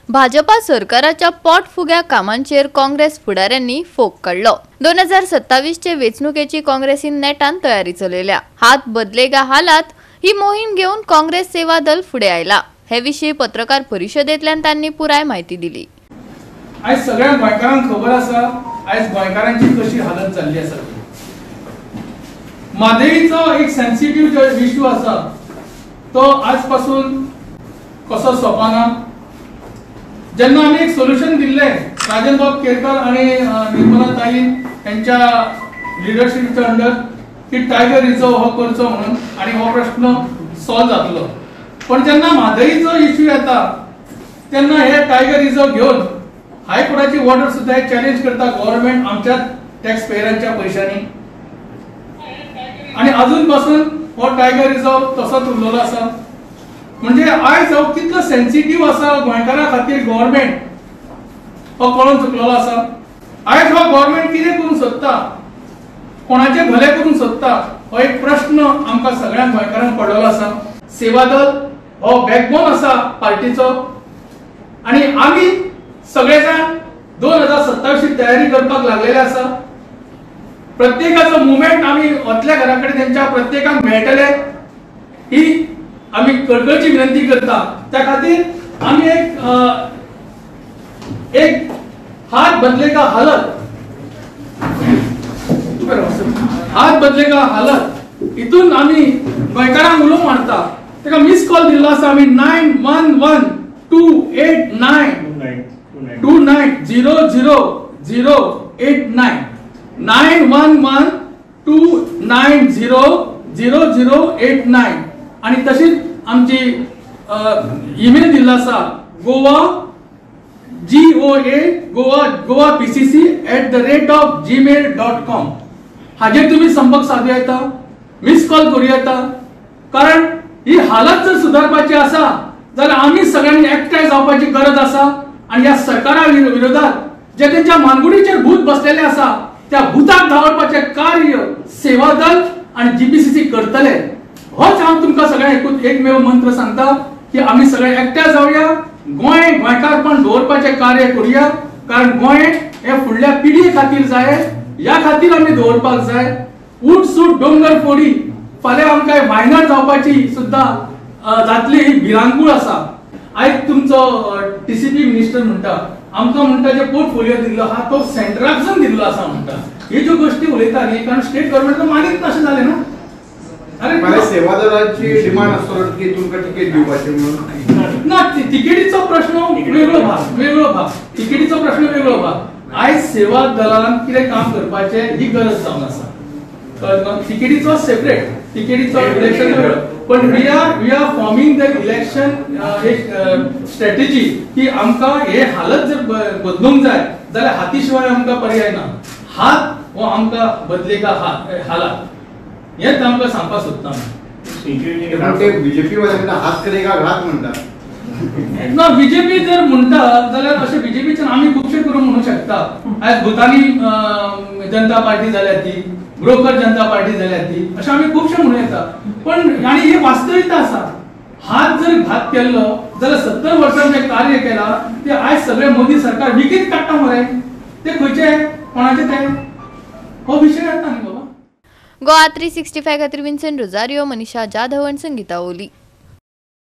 भाजपा सरकाराच्या पोटफुग्या कामांचेर काँग्रेस फुडाऱ्यांनी फोग काढलो। 2027 चे वेंचणुकेची काँग्रेसीन नेटान तयारी चलयल्या। हात बदलेगा हालात ही मोहीम घेऊन काँग्रेस सेवा दल फुडे आयला। हे विशीं पत्रकार परिशदेंतल्यान तांणी पुराय माहिती दिली। आज सगळ्या गोंयकारांक खबर आसा आज गोंयकारांची कशी हालत जाल्ली आसा। म्हादईचो एक सेन्सिटिव्ह जो इश्यू आसा तो आजपासून कसो सोंपना। जेन्ना आमी एक सोल्युशन दिल्ले राजेंद्र बाब केरकर आणि निर्मला ताई यांच्या लिडरशिपच्या अंडर की टायगर रिझर्व हो करचो म्हणून आणि हो प्रश्न सॉल्व जातलो। पण जेन्ना म्हादईचो इश्यू येता तेन्ना हे टायगर रिझर्व घेऊन हायकोर्टाची ऑर्डर सुद्धा चॅलेंज करता गव्हर्नमेंट आमच्या टॅक्स पेयरांच्या पैशांनी आणि अजूनपासून हो टायगर रिझर्व तसोच उरलेलो आसा। म्हणजे आयज हो कितलो सेन्सिटिव्ह आसा गोंयकारां खातीर गव्हर्नमेंट हो कळून चुकलेलो आसा। आयज हो गव्हर्नमेंट कितें करूंक सोदता कोणाचे भले करूंक सोदता हो एक प्रश्न आमकां सगळ्या गोंयकारांक पडलेलो आसा। सेवा दल हो बॅकबोन आसा पार्टीचो आणि आमी सगळे जाण 2027 ची तयारी करपाक लागलेले आसा। प्रत्येकाचो मुवमेंट आमी वतल्या घरा कडेन तेंच्या प्रत्येकाक मेळटले ही आमी कळकळीची विनंती करता। त्या खातीर आमी एक हात बदलेगा हालत इतून आमी गोंयकारांक उलोवंक मारता। तेका मिस कॉल दिल्लो आसा आमी 911289290089 9112900089 आणि तशीच आमची ईमेल दिल्लो आसा goa.pcc@gmail.com हाजेर तुम्ही संपर्क साधू येता मिस कॉल करूं येता। कारण ही हालत जर सुधारपाची आसा जाल्यार आमी सगळ्यांनी एकठांय जावपाची गरज आसा आणि या सरकारा विरोधात जे त्यांच्या मानगुडीचेर भूत बसलेले आसा त्या भूताक धांवडपाचे कार्य सेवा दल आणि जीपीसीसी करतले। होच हांव तुमकां सगळ्यांक एकमेव मंत्र सांगता की आमी सगळे एकठांय जावया गोंयकारपण दवरपाचें कार्य करूया। कारण गोंय हे फुडल्या पिढये खातीर जाय या खातीर आमी दवरपाक जाय। उट सूट डोंगर फोडी फाल्यां आमकां वायनाड जावपाची सुद्धा जातली ही भिरांकूळ आसा। आयज तुमचो टीसीपी मिनिस्टर म्हणटा आमकां म्हणटा जे पोर्टफोलिओ दिल्लो हा तो सेंट्रलाकसून दिल्लो आसा म्हणटा। हे ज्यो गोष्टी उलयता न्ही कारण स्टेट गव्हर्नमेंट मानीत नाशें जालें ना। अरे सेवा दलाची डिमांड आसतो की तुमकां तिकेट दिवपाची म्हणून ना तिकेटीचो प्रश्न वेगळो भाग तिकेटीचो प्रश्न वेगळो भाग। आयज सेवा दलान कितें काम करपाचें ही गरज जावन आसा। तिकेटीचो सेपरेट तिकेटीचो इलेक्शन वेगळो पण we are forming the election एक स्ट्रॅटेजी की आमकां हे हालत जर बदलूंक जाय जाल्यार हाती शिवाय आमकां पर्याय ना। हात हो आमकां बदलेगा हालात हेच आमकां सांगपाक सोदता। बीजेपी वाल्यांना हात करेगा घात म्हणटा ना बीजेपी जर म्हणटा जाल्यार अशें बीजेपीच्यान आमी खुबशे करून म्हणू शकता। आज भूतानी जनता पार्टी जाल्या ती ब्रोकर जनता पार्टी जाल्या ती अशें आमी खुबशे म्हणू येता। पण आनी ही वास्तविकता आसा। हात जर घात केल्लो जाल्यार 70 वर्सां जे कार्य केला ते आयज सगळे मोदी सरकार विकीत काडटा मरे ते खंयचे कोणाचे ते हो विशय येता न्ही बाबा। गोवा 365 खातीर विन्सेंट रोजारियो, मनीषा जाधव आनी संगीता ओली।